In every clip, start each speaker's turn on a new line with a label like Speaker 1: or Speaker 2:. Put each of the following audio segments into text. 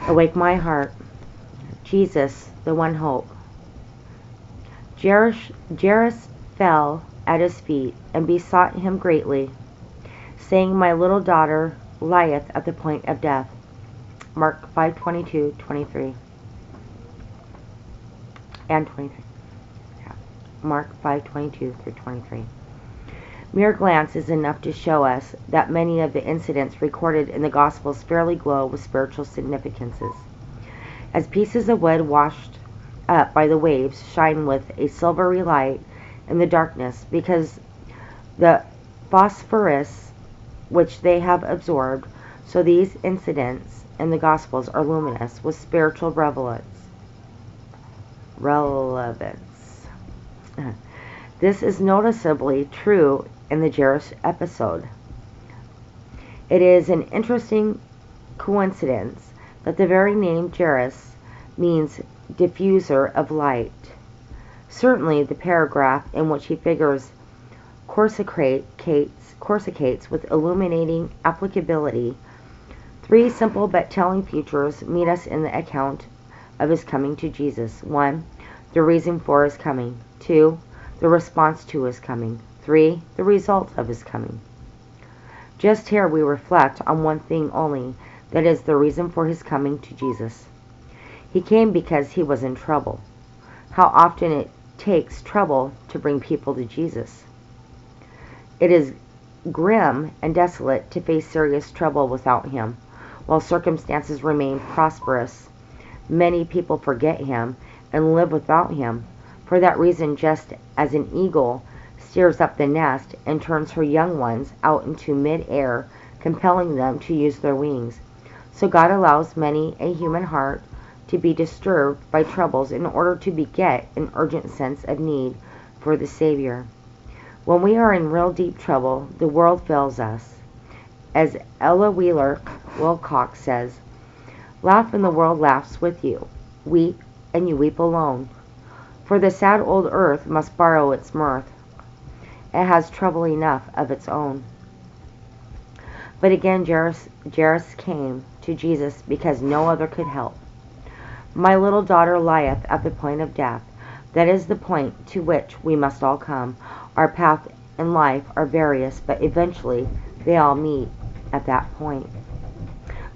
Speaker 1: Awake my heart. Jesus, the one hope. Jairus fell at his feet and besought him greatly, saying, My little daughter lieth at the point of death. Mark 5:22-23 and 23. Yeah. Mark 5:22-23. Mere glance is enough to show us that many of the incidents recorded in the Gospels fairly glow with spiritual significances. As pieces of wood washed up by the waves shine with a silvery light in the darkness because the phosphorus which they have absorbed, so these incidents in the Gospels are luminous with spiritual relevance. This is noticeably true in the Jairus episode. It is an interesting coincidence that the very name Jairus means diffuser of light. Certainly the paragraph in which he figures coruscates with illuminating applicability. Three simple but telling features meet us in the account of his coming to Jesus. 1. The reason for his coming. 2. The response to his coming. 3. The result of his coming. Just here we reflect on one thing only, that is the reason for his coming to Jesus. He came because he was in trouble. How often it takes trouble to bring people to Jesus. It is grim and desolate to face serious trouble without him. While circumstances remain prosperous, many people forget him and live without him. For that reason, just as an eagle steers up the nest and turns her young ones out into mid-air, compelling them to use their wings, so God allows many a human heart to be disturbed by troubles in order to beget an urgent sense of need for the Savior. When we are in real deep trouble, the world fails us. As Ella Wheeler Wilcox says, laugh and the world laughs with you. Weep and you weep alone. For the sad old earth must borrow its mirth. It has trouble enough of its own. But again Jairus came to Jesus because no other could help. My little daughter lieth at the point of death. That is the point to which we must all come. Our path in life are various, but eventually they all meet at that point.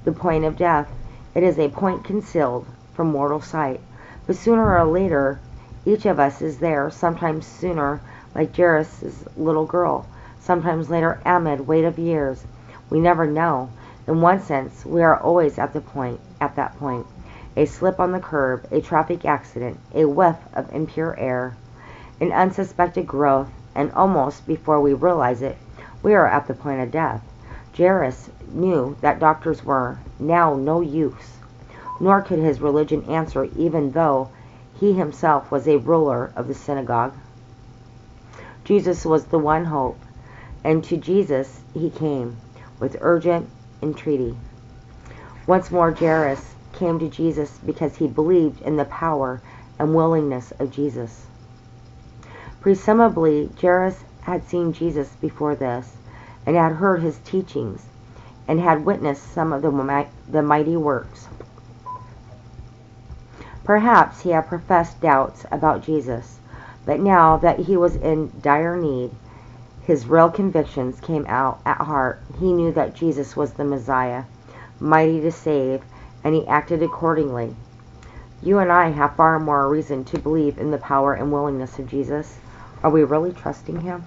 Speaker 1: The point of death. It is a point concealed from mortal sight, but sooner or later each of us is there, sometimes sooner, like Jairus' little girl, sometimes later amid weight of years. We never know. In one sense, we are always at that point. A slip on the curb, a traffic accident, a whiff of impure air, an unsuspected growth, and almost before we realize it, we are at the point of death. Jairus knew that doctors were now no use, nor could his religion answer, even though he himself was a ruler of the synagogue. Jesus was the one hope, and to Jesus he came with urgent entreaty. Once more Jairus came to Jesus because he believed in the power and willingness of Jesus. Presumably, Jairus had seen Jesus before this, and had heard his teachings, and had witnessed some of the mighty works. Perhaps he had professed doubts about Jesus, but now that he was in dire need, his real convictions came out at heart. He knew that Jesus was the Messiah, mighty to save, and he acted accordingly. You and I have far more reason to believe in the power and willingness of Jesus. Are we really trusting him?